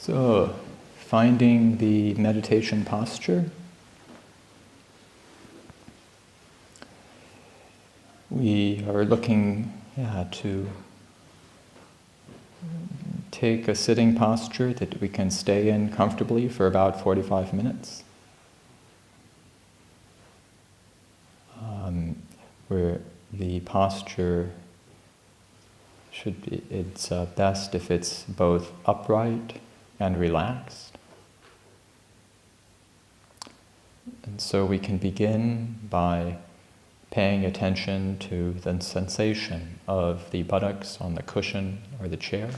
So, finding the meditation posture. We are looking to take a sitting posture that we can stay in comfortably for about 45 minutes. Where the posture should be, it's best if it's both upright and relaxed. And so we can begin by paying attention to the sensation of the buttocks on the cushion or the chair.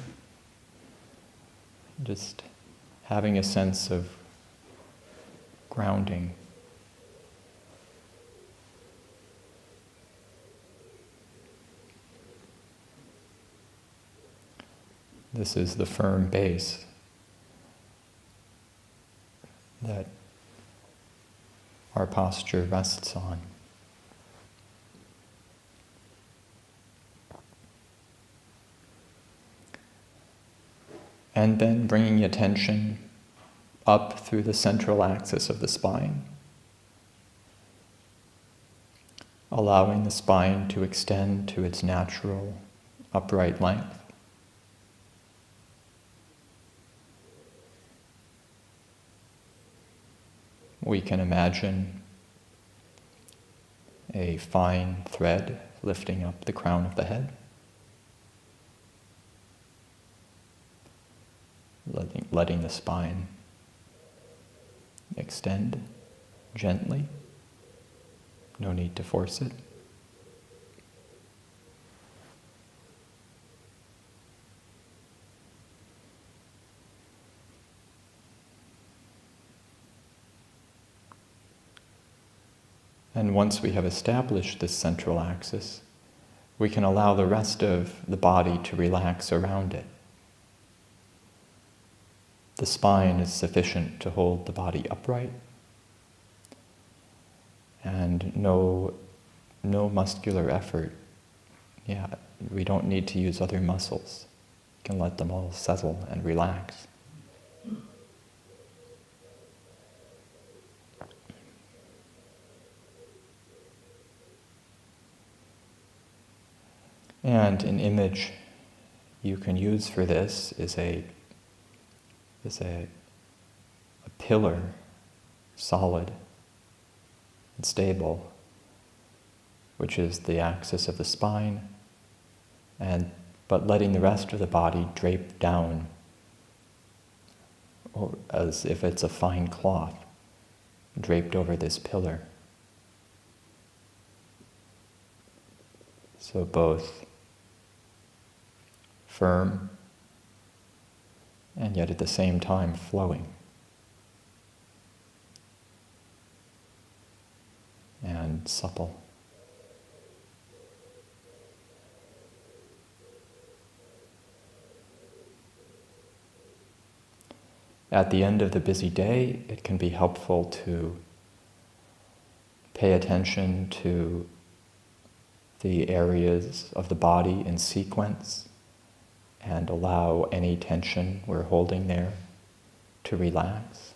Just having a sense of grounding. This is the firm base that our posture rests on. And then bringing attention up through the central axis of the spine, allowing the spine to extend to its natural upright length. We can imagine a fine thread lifting up the crown of the head, letting the spine extend gently. No need to force it. And once we have established this central axis, we can allow the rest of the body to relax around it. The spine is sufficient to hold the body upright, and no muscular effort. We don't need to use other muscles. We can let them all settle and relax. And an image you can use for this is a pillar, solid and stable, which is the axis of the spine, but letting the rest of the body drape down, or as if it's a fine cloth draped over this pillar. So both firm and yet at the same time flowing and supple. At the end of the busy day, it can be helpful to pay attention to the areas of the body in sequence and allow any tension we're holding there to relax.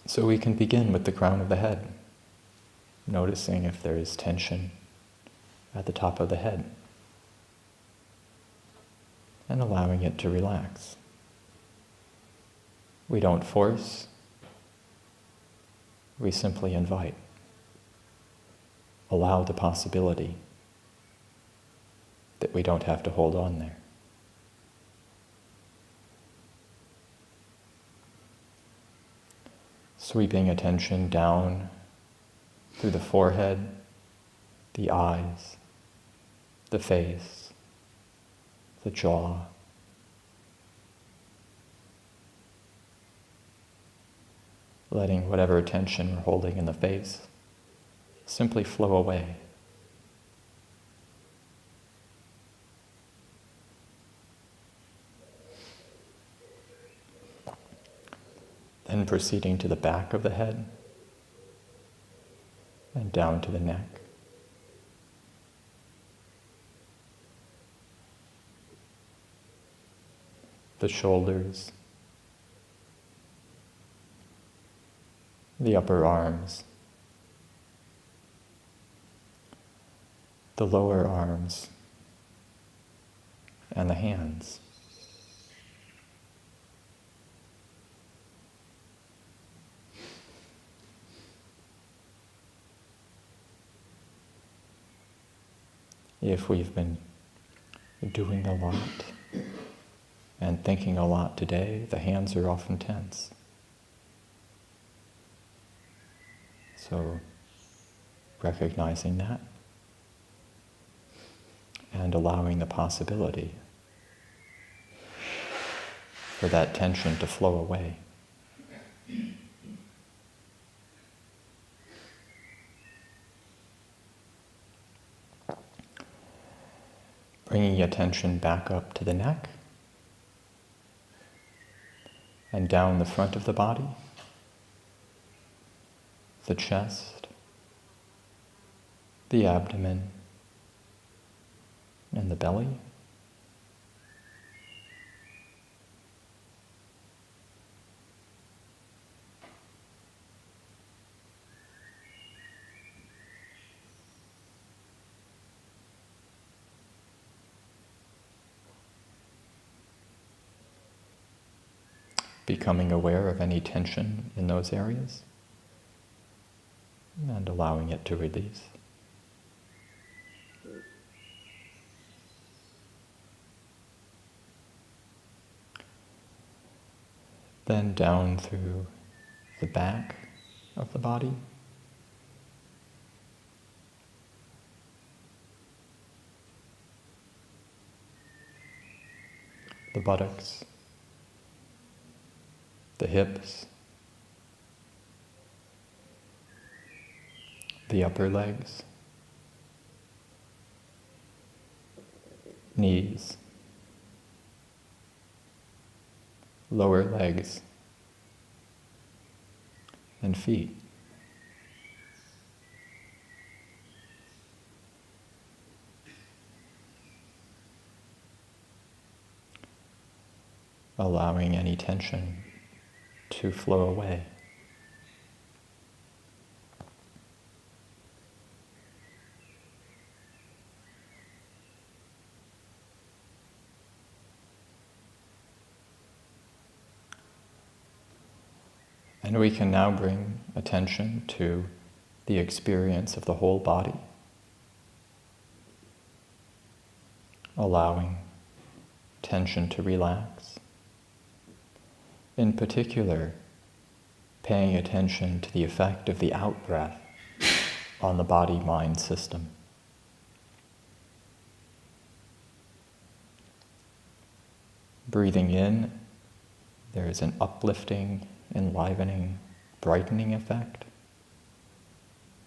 So we can begin with the crown of the head, noticing if there is tension at the top of the head, and allowing it to relax. We don't force, we simply invite. Allow the possibility that we don't have to hold on there. Sweeping attention down through the forehead, the eyes, the face, the jaw. Letting whatever tension we're holding in the face simply flow away. Then proceeding to the back of the head and down to the neck. the shoulders, the upper arms, the lower arms, and the hands. If we've been doing a lot and thinking a lot today, the hands are often tense. So, recognizing that and allowing the possibility for that tension to flow away. Bringing attention back up to the neck and down the front of the body, the chest, the abdomen, and the belly. Becoming aware of any tension in those areas and allowing it to release. Then down through the back of the body, the buttocks, the hips, the upper legs, knees, lower legs, and feet. Allowing any tension to flow away. And we can now bring attention to the experience of the whole body, allowing tension to relax. In particular, paying attention to the effect of the out-breath on the body-mind system. Breathing in, there is an uplifting, enlivening, brightening effect.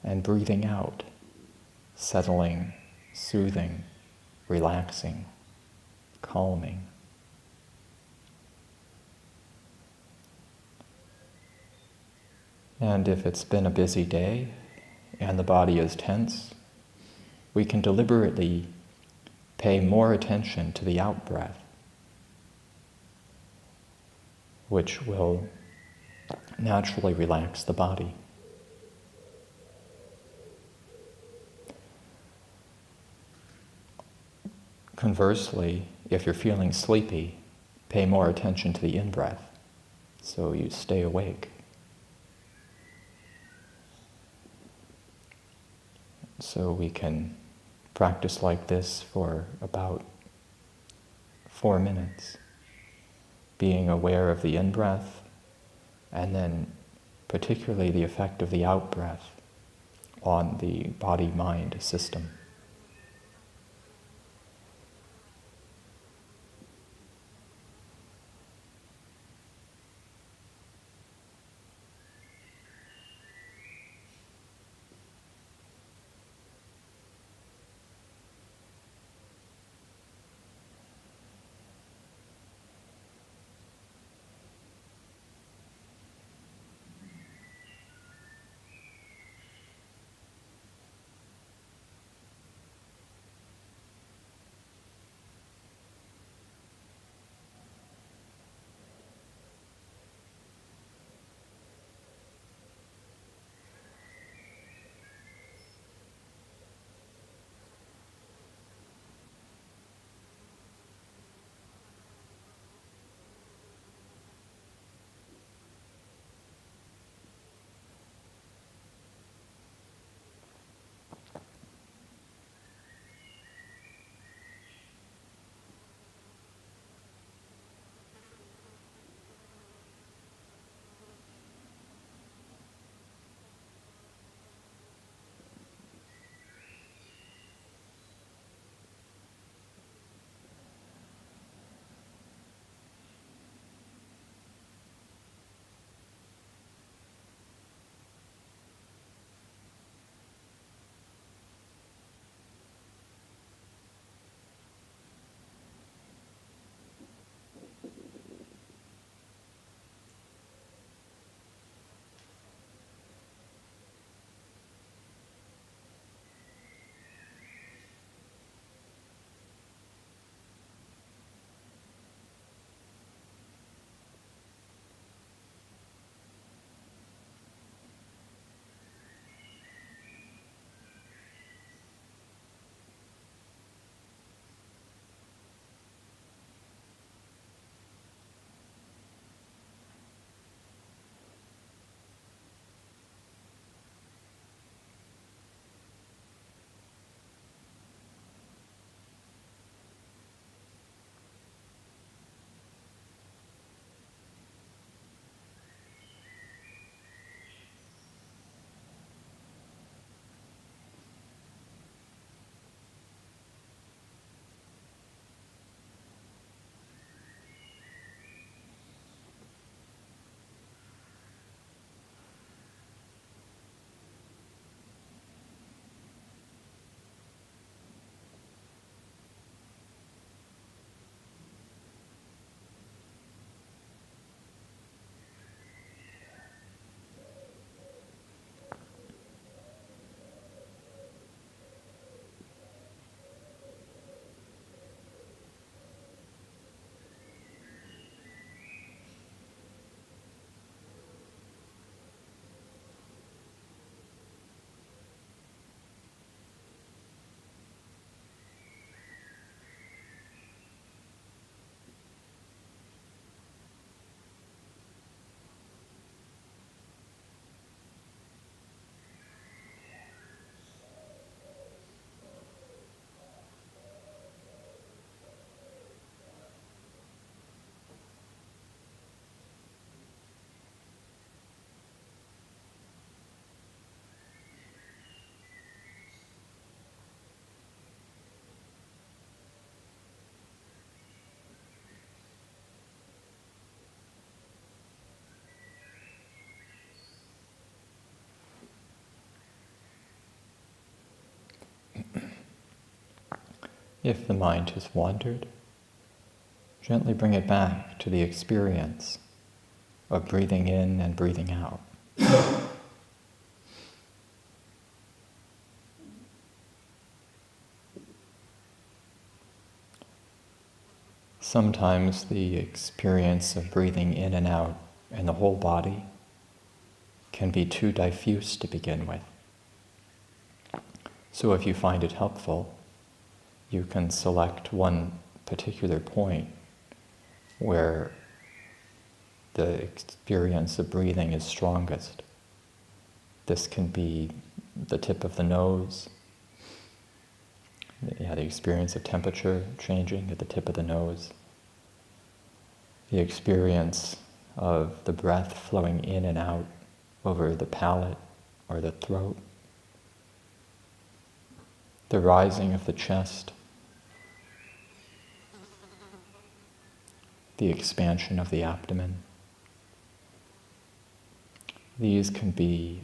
And breathing out, settling, soothing, relaxing, calming. And if it's been a busy day and the body is tense, we can deliberately pay more attention to the out-breath, which will naturally relax the body. Conversely, if you're feeling sleepy, pay more attention to the in-breath, so you stay awake. So we can practice like this for about 4 minutes, being aware of the in-breath, and then particularly the effect of the out-breath on the body-mind system. If the mind has wandered, gently bring it back to the experience of breathing in and breathing out. Sometimes the experience of breathing in and out in the whole body can be too diffuse to begin with. So if you find it helpful, you can select one particular point where the experience of breathing is strongest. This can be the tip of the nose, the experience of temperature changing at the tip of the nose, the experience of the breath flowing in and out over the palate or the throat, the rising of the chest, the expansion of the abdomen. These can be,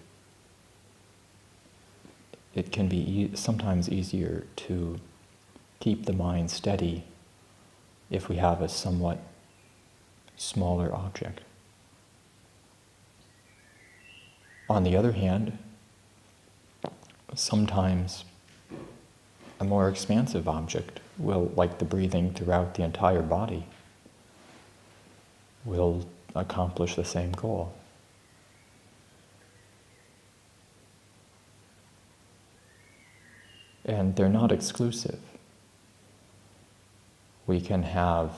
it can be sometimes easier to keep the mind steady if we have a somewhat smaller object. On the other hand, sometimes a more expansive object will, like the breathing throughout the entire body, will accomplish the same goal. And they're not exclusive. We can have,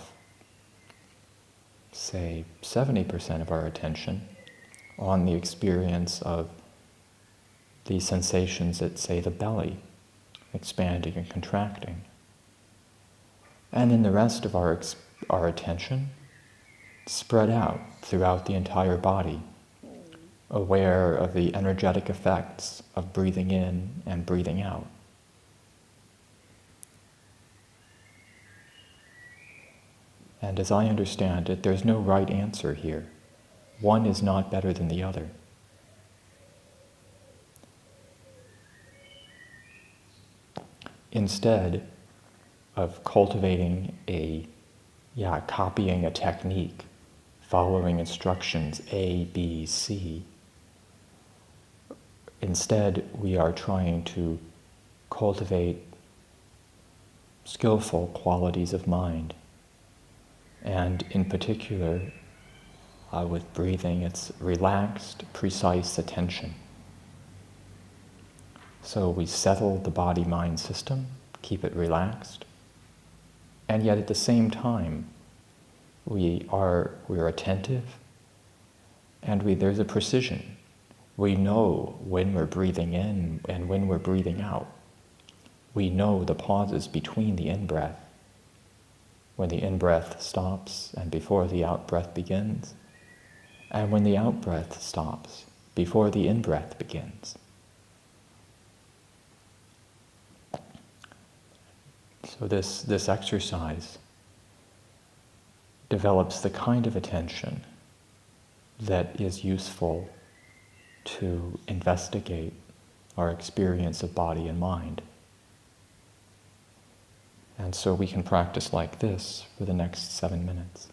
say, 70% of our attention on the experience of the sensations at, say, the belly, expanding and contracting. And then the rest of our attention spread out throughout the entire body, aware of the energetic effects of breathing in and breathing out. And as I understand it, there's no right answer here. One is not better than the other. Instead of cultivating copying a technique, following instructions A, B, C, instead we are trying to cultivate skillful qualities of mind. And in particular, with breathing, it's relaxed, precise attention. So we settle the body-mind system, keep it relaxed, and yet at the same time, we're attentive, and there's a precision. We know when we're breathing in and when we're breathing out. We know the pauses between the in-breath, when the in-breath stops and before the out-breath begins, and when the out-breath stops before the in-breath begins. So this exercise develops the kind of attention that is useful to investigate our experience of body and mind. And so we can practice like this for the next 7 minutes.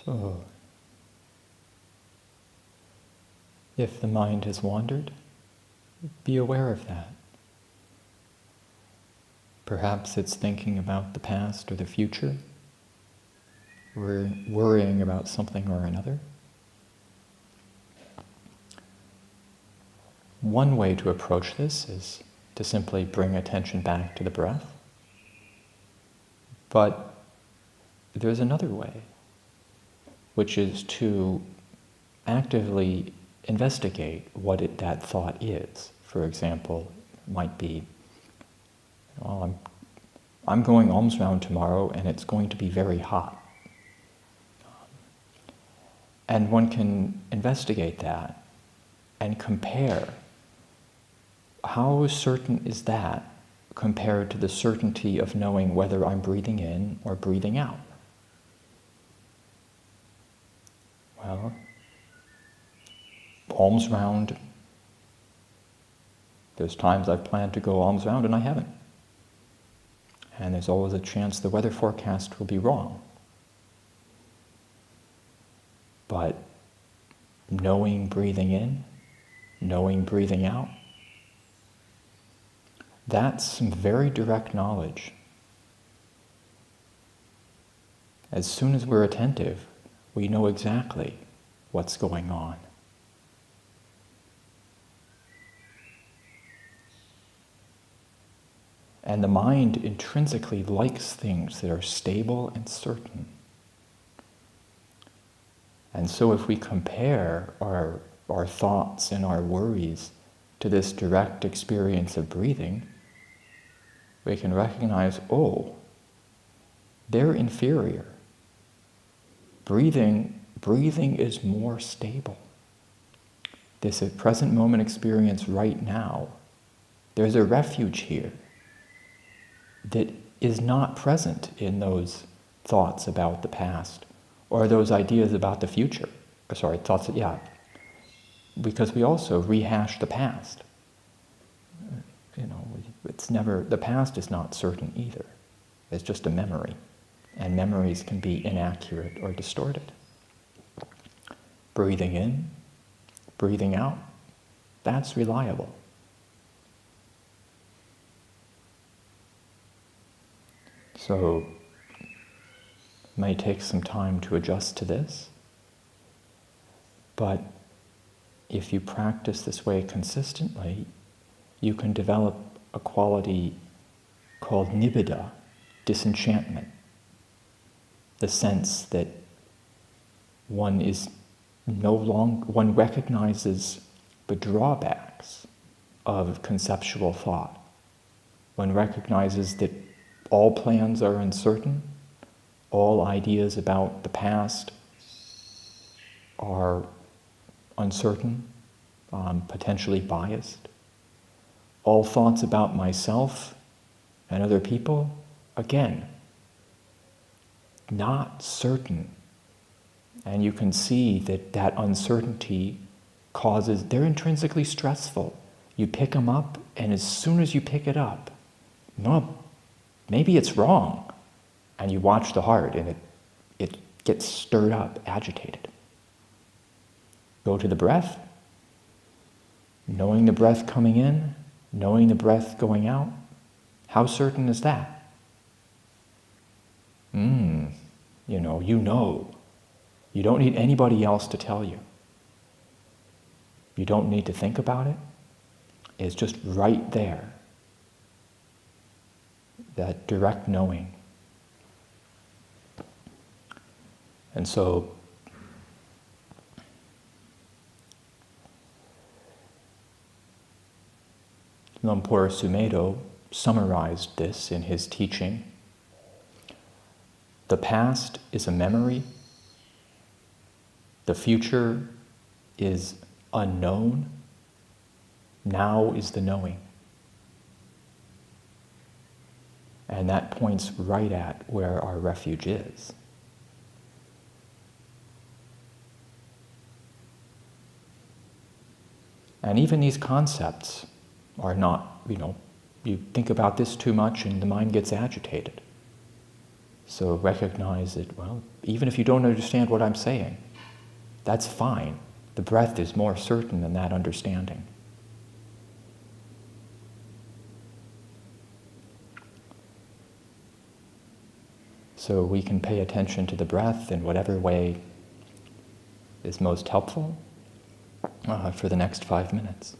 So, if the mind has wandered, be aware of that. Perhaps it's thinking about the past or the future, or worrying about something or another. One way to approach this is to simply bring attention back to the breath. But there's another way, which is to actively investigate what that thought is. For example, it might be, well, I'm going alms round tomorrow and it's going to be very hot. And one can investigate that and compare how certain is that compared to the certainty of knowing whether I'm breathing in or breathing out. Well, alms round, there's times I've planned to go alms round and I haven't. And there's always a chance the weather forecast will be wrong. But knowing breathing in, knowing breathing out, that's some very direct knowledge. As soon as we're attentive, we know exactly what's going on. And the mind intrinsically likes things that are stable and certain. And so if we compare our thoughts and our worries to this direct experience of breathing, we can recognize, oh, they're inferior. Breathing is more stable. This present moment experience right now, there's a refuge here that is not present in those thoughts about the past or those ideas about the future. Because we also rehash the past. The past is not certain either. It's just a memory. And memories can be inaccurate or distorted. Breathing in, breathing out, that's reliable. So, it may take some time to adjust to this, but if you practice this way consistently, you can develop a quality called nibbida, disenchantment. The sense that one recognizes the drawbacks of conceptual thought. One recognizes that all plans are uncertain, all ideas about the past are uncertain, potentially biased. All thoughts about myself and other people, again, not certain. And you can see that uncertainty they're intrinsically stressful. You pick them up, and as soon as you pick it up, no, maybe it's wrong. And you watch the heart, and it gets stirred up, agitated. Go to the breath, knowing the breath coming in, knowing the breath going out. How certain is that? You know. You don't need anybody else to tell you. You don't need to think about it. It's just right there. That direct knowing. And so, Lumpur Sumedho summarized this in his teaching. The past is a memory. The future is unknown. Now is the knowing. And that points right at where our refuge is. And even these concepts are not, you think about this too much and the mind gets agitated. So recognize that, well, even if you don't understand what I'm saying, that's fine. The breath is more certain than that understanding. So we can pay attention to the breath in whatever way is most helpful for the next 5 minutes.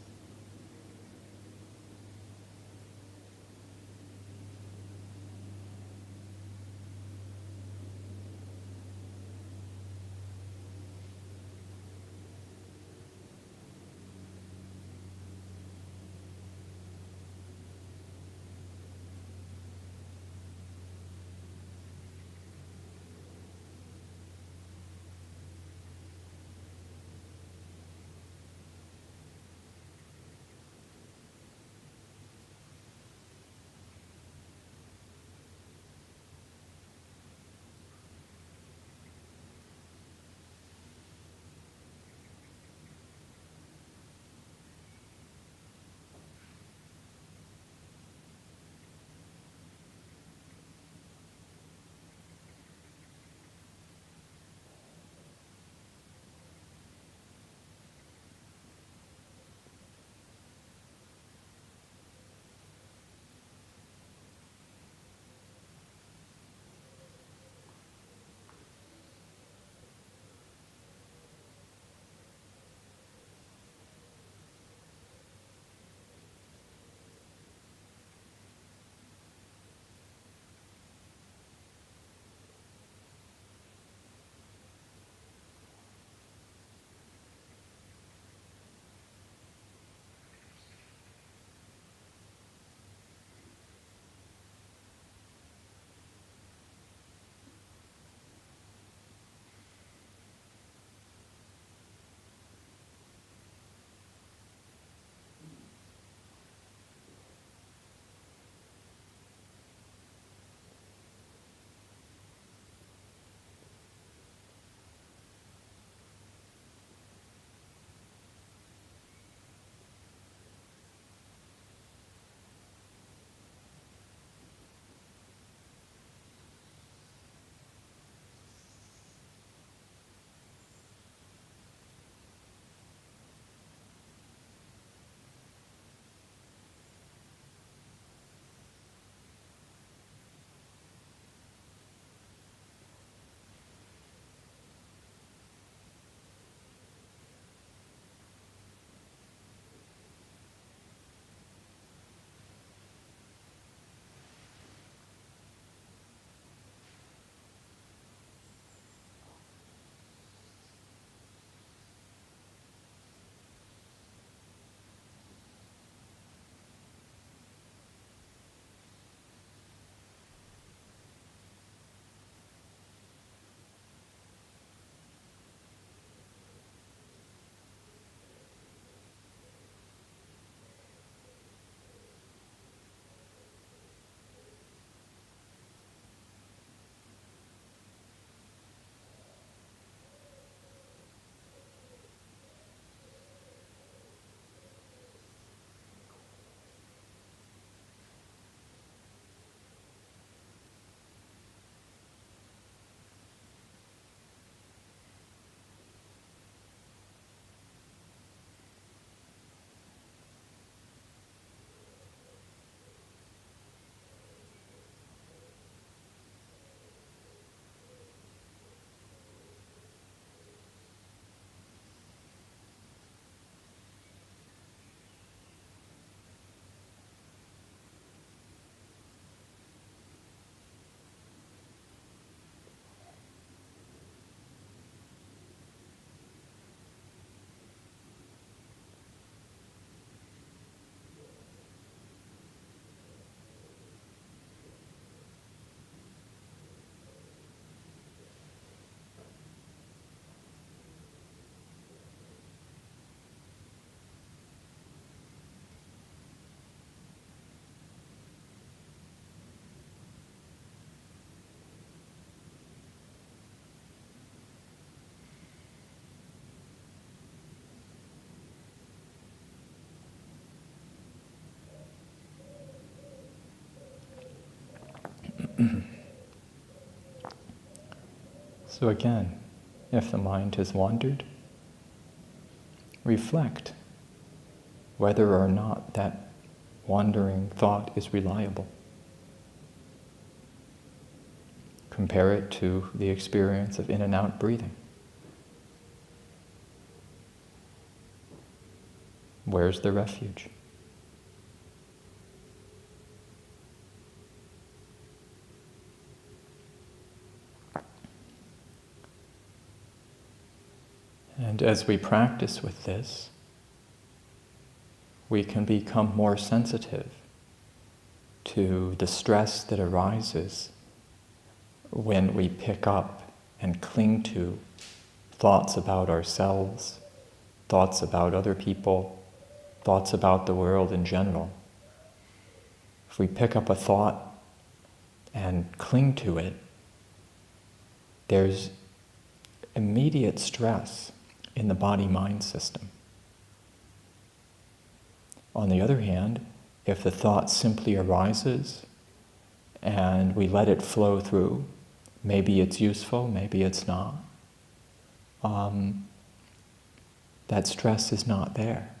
So again, if the mind has wandered, reflect whether or not that wandering thought is reliable. Compare it to the experience of in and out breathing. Where's the refuge? And as we practice with this, we can become more sensitive to the stress that arises when we pick up and cling to thoughts about ourselves, thoughts about other people, thoughts about the world in general. If we pick up a thought and cling to it, there's immediate stress in the body-mind system. On the other hand, if the thought simply arises and we let it flow through, maybe it's useful, maybe it's not, that stress is not there.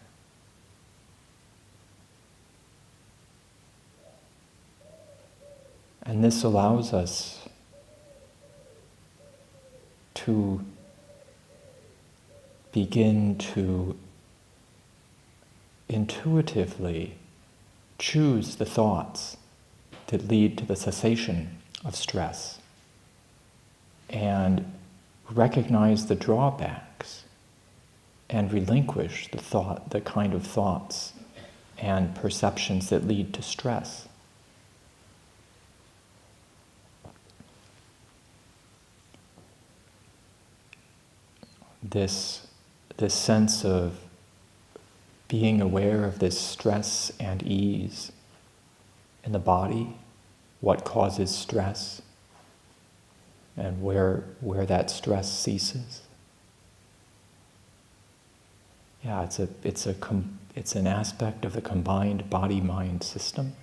And this allows us to begin to intuitively choose the thoughts that lead to the cessation of stress and recognize the drawbacks and relinquish the kind of thoughts and perceptions that lead to stress. This sense of being aware of this stress and ease in the body, what causes stress, and where that stress ceases. Yeah, it's an aspect of the combined body-mind system.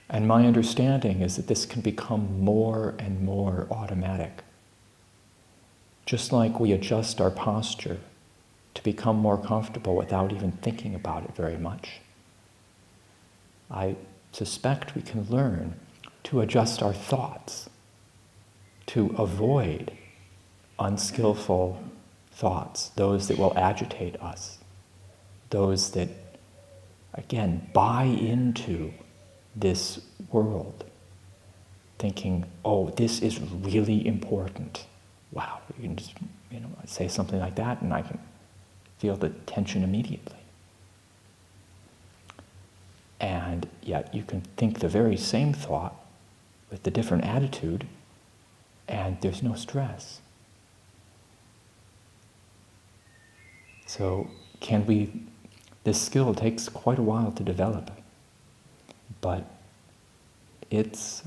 And my understanding is that this can become more and more automatic. Just like we adjust our posture to become more comfortable without even thinking about it very much, I suspect we can learn to adjust our thoughts to avoid unskillful thoughts, those that will agitate us, those that, again, buy into this world, thinking, oh, this is really important. Wow, you can just, say something like that and I can feel the tension immediately. And yet you can think the very same thought with the different attitude and there's no stress. So this skill takes quite a while to develop, but it's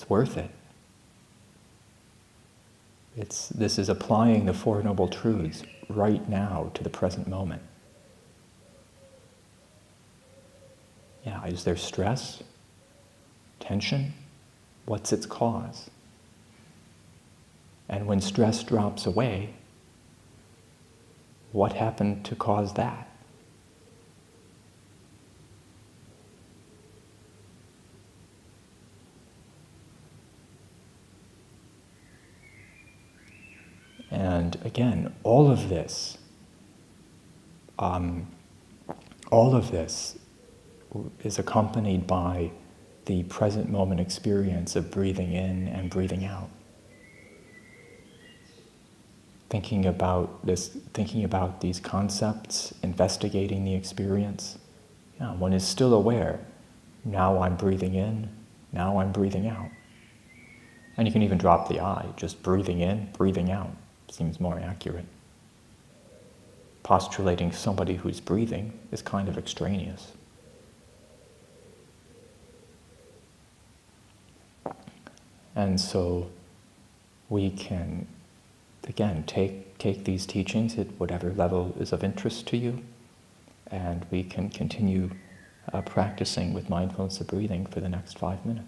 worth it. This is applying the Four Noble Truths right now to the present moment. Yeah, is there stress? Tension? What's its cause? And when stress drops away, what happened to cause that? And again, all of this is accompanied by the present moment experience of breathing in and breathing out. Thinking about these concepts, investigating the experience. Yeah, one is still aware. Now I'm breathing in, now I'm breathing out. And you can even drop the I, just breathing in, breathing out. Seems more accurate. Postulating somebody who's breathing is kind of extraneous. And so we can, again, take these teachings at whatever level is of interest to you, and we can continue practicing with mindfulness of breathing for the next 5 minutes.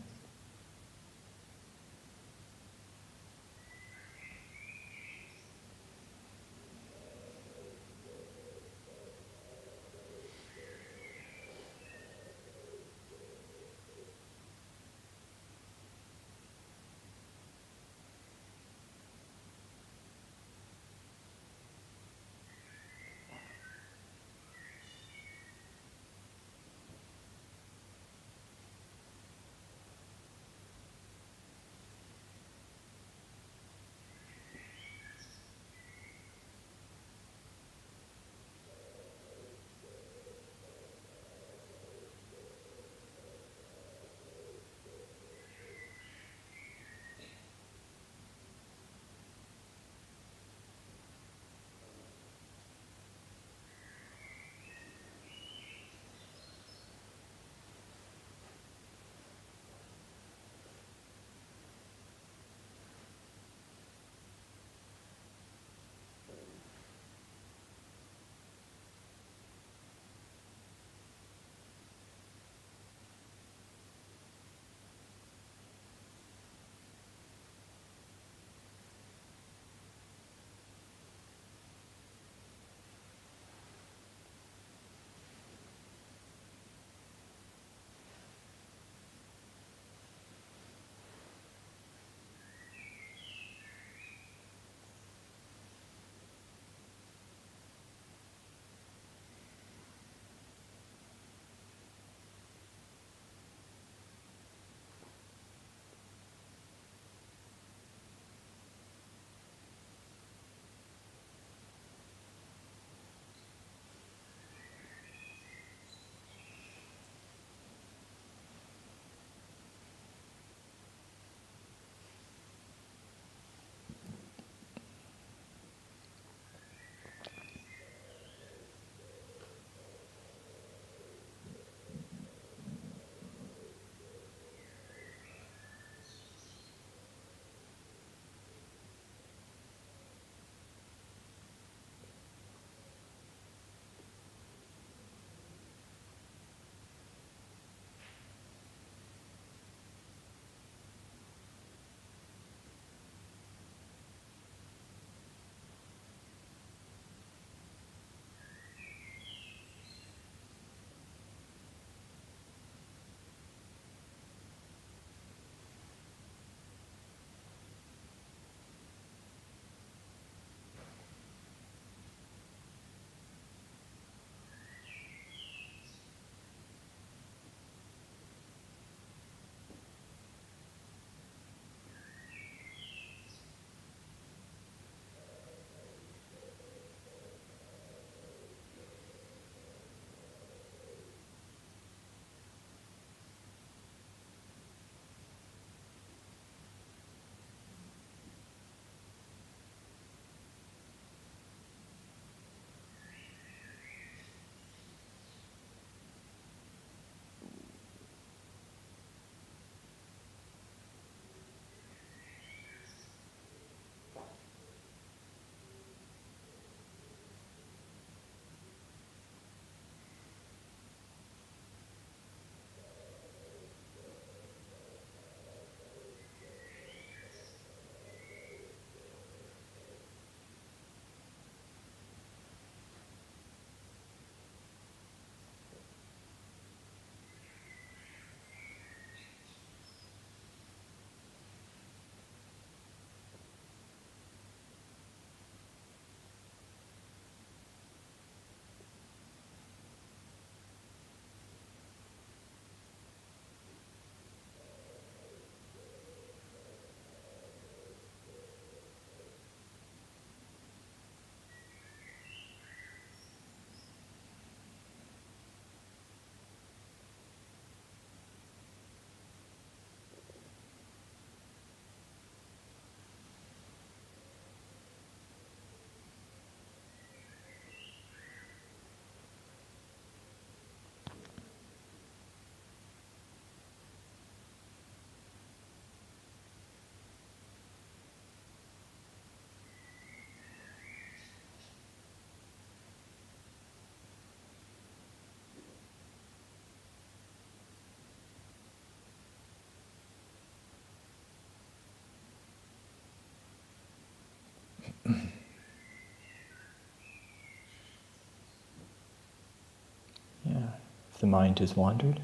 the mind has wandered,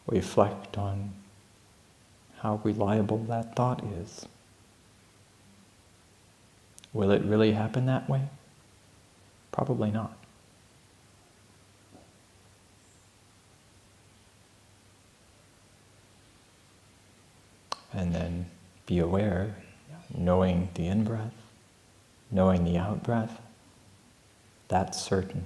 reflect on how reliable that thought is. Will it really happen that way? Probably not. And then be aware, knowing the in-breath, knowing the out-breath, that's certain.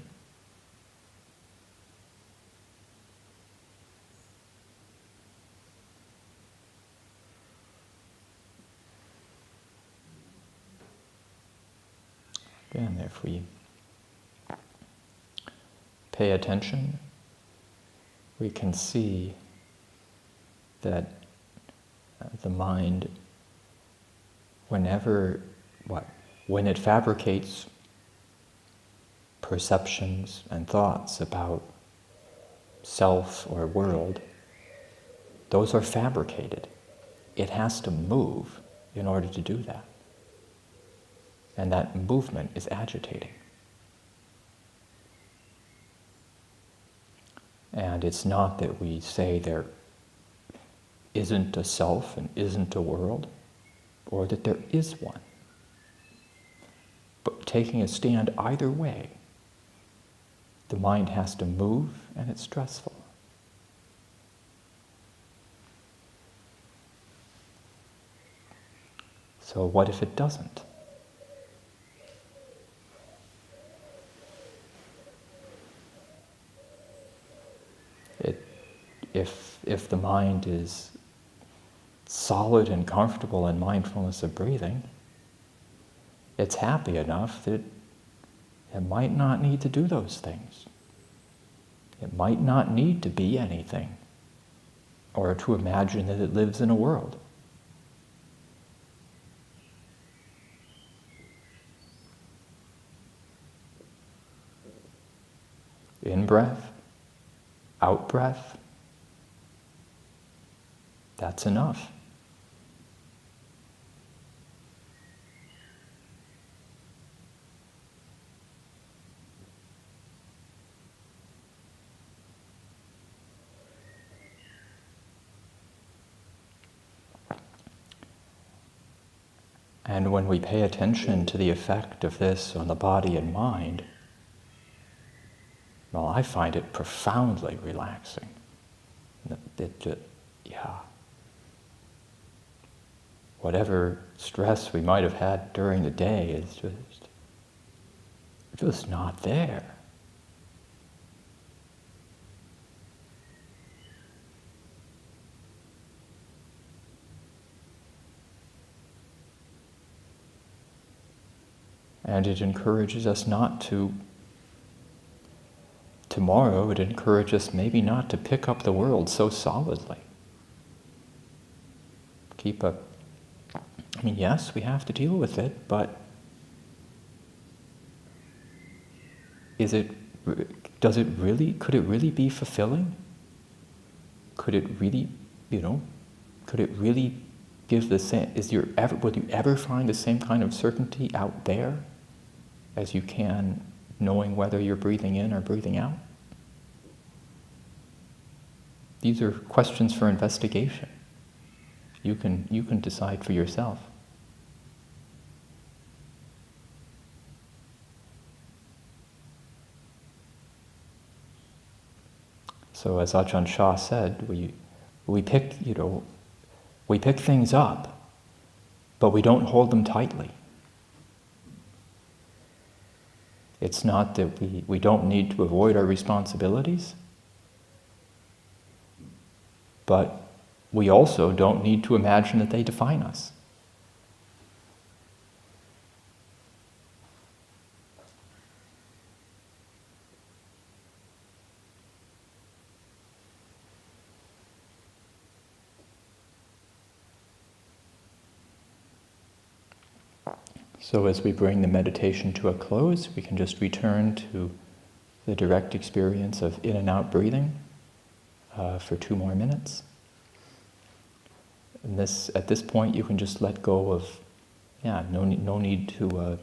Again, if we pay attention, we can see that the mind, when it fabricates perceptions and thoughts about self or world, those are fabricated. It has to move in order to do that. And that movement is agitating. And it's not that we say there isn't a self and isn't a world, or that there is one. But taking a stand either way, the mind has to move and it's stressful. So what if it doesn't? If the mind is solid and comfortable in mindfulness of breathing, it's happy enough that it might not need to do those things. It might not need to be anything, or to imagine that it lives in a world. In-breath, out-breath, that's enough. And when we pay attention to the effect of this on the body and mind, well, I find it profoundly relaxing. Whatever stress we might have had during the day is just not there. And it encourages us not to, tomorrow it encourages us maybe not to pick up the world so solidly. Yes, we have to deal with it, but could it really be fulfilling? Could it really give the same, will you ever find the same kind of certainty out there as you can knowing whether you're breathing in or breathing out? These are questions for investigation. You can decide for yourself. So as Ajahn Chah said, we pick things up, but we don't hold them tightly. It's not that we don't need to avoid our responsibilities, but we also don't need to imagine that they define us. So as we bring the meditation to a close, we can just return to the direct experience of in and out breathing for 2 more minutes. And at this point, you can just let go of, no need to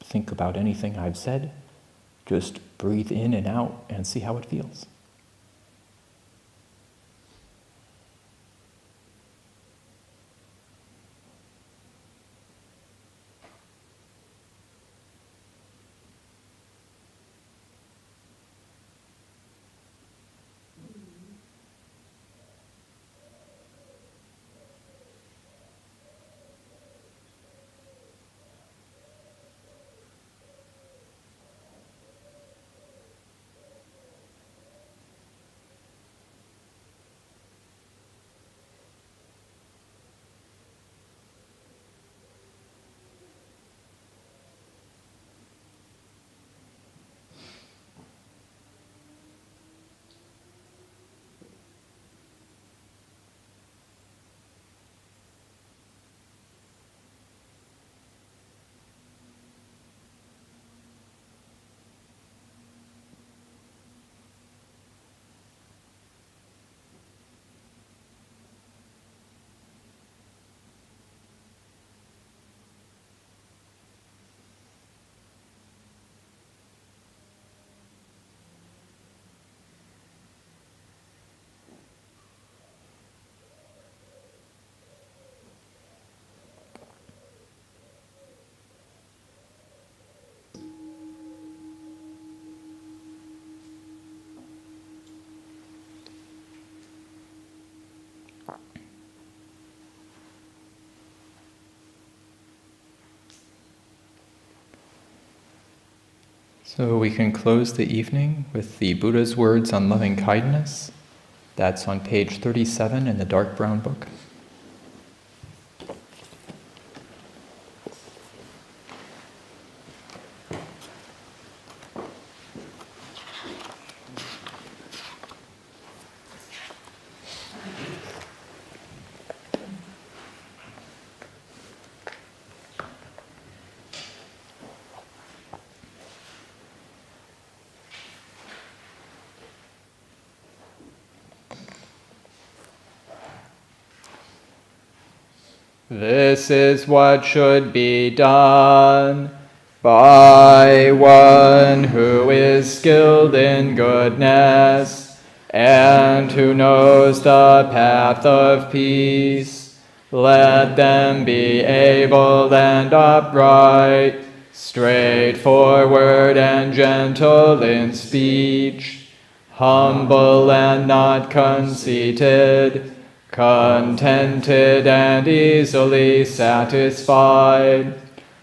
think about anything I've said. Just breathe in and out and see how it feels. So we can close the evening with the Buddha's words on loving kindness. That's on page 37 in the dark brown book. This is what should be done by one who is skilled in goodness and who knows the path of peace. Let them be able and upright, straightforward and gentle in speech, humble and not conceited, contented and easily satisfied,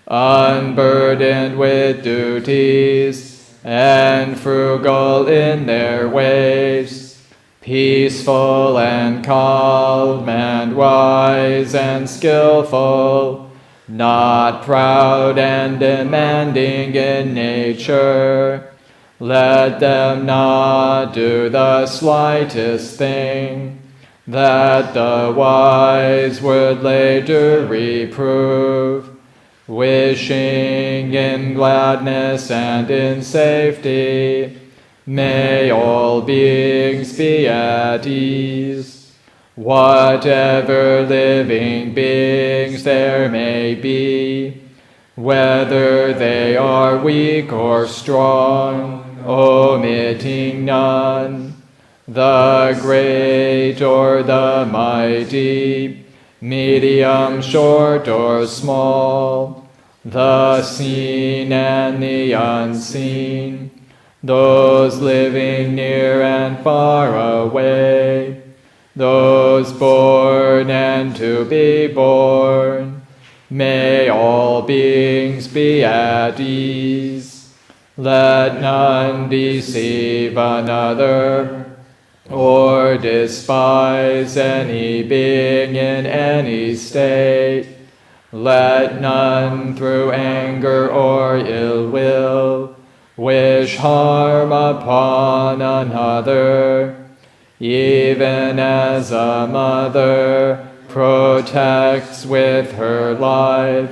unburdened with duties, and frugal in their ways, peaceful and calm and wise and skillful, not proud and demanding in nature. Let them not do the slightest thing that the wise would later reprove, wishing in gladness and in safety. May all beings be at ease. Whatever living beings there may be, whether they are weak or strong, omitting none, the great or the mighty, medium, short or small, the seen and the unseen, those living near and far away, those born and to be born, may all beings be at ease. Let none deceive another, or despise any being in any state. Let none through anger or ill will wish harm upon another, even as a mother protects with her life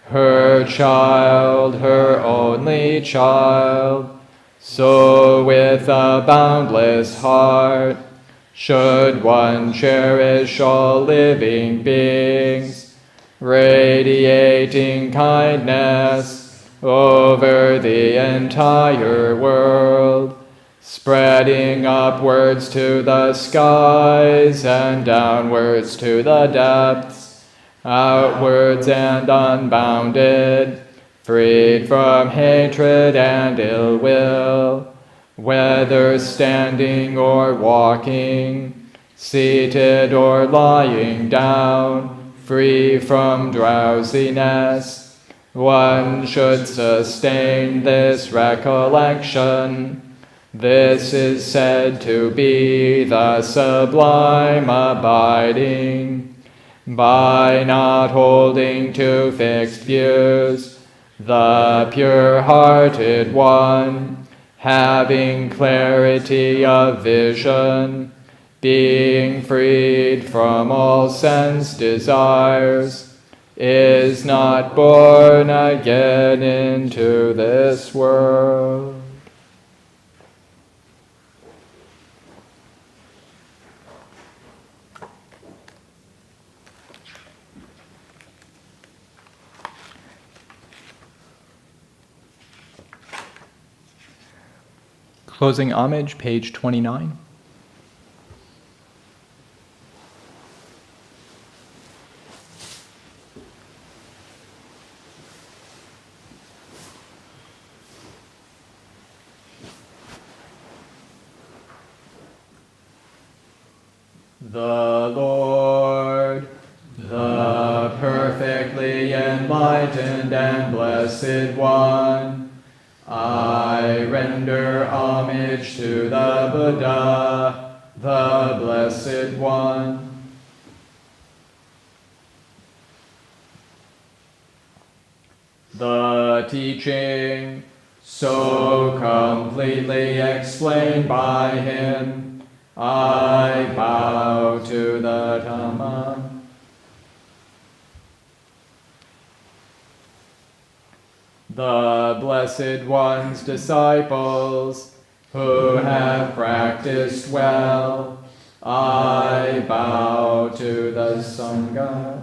her child, her only child. So with a boundless heart should one cherish all living beings, radiating kindness, over the entire world, spreading upwards to the skies and downwards to the depths, outwards and unbounded, freed from hatred and ill will, whether standing or walking, seated or lying down, free from drowsiness. One should sustain this recollection. This is said to be the sublime abiding. By not holding to fixed views, the pure-hearted one, having clarity of vision, being freed from all sense desires, is not born again into this world. Closing homage, page 29. The Lord, the perfectly enlightened and blessed one, I render homage to the Buddha, the Blessed One. The teaching, so completely explained by him, I bow to the Dhamma. The Blessed One's disciples, who have practiced well, I bow to the Sangha.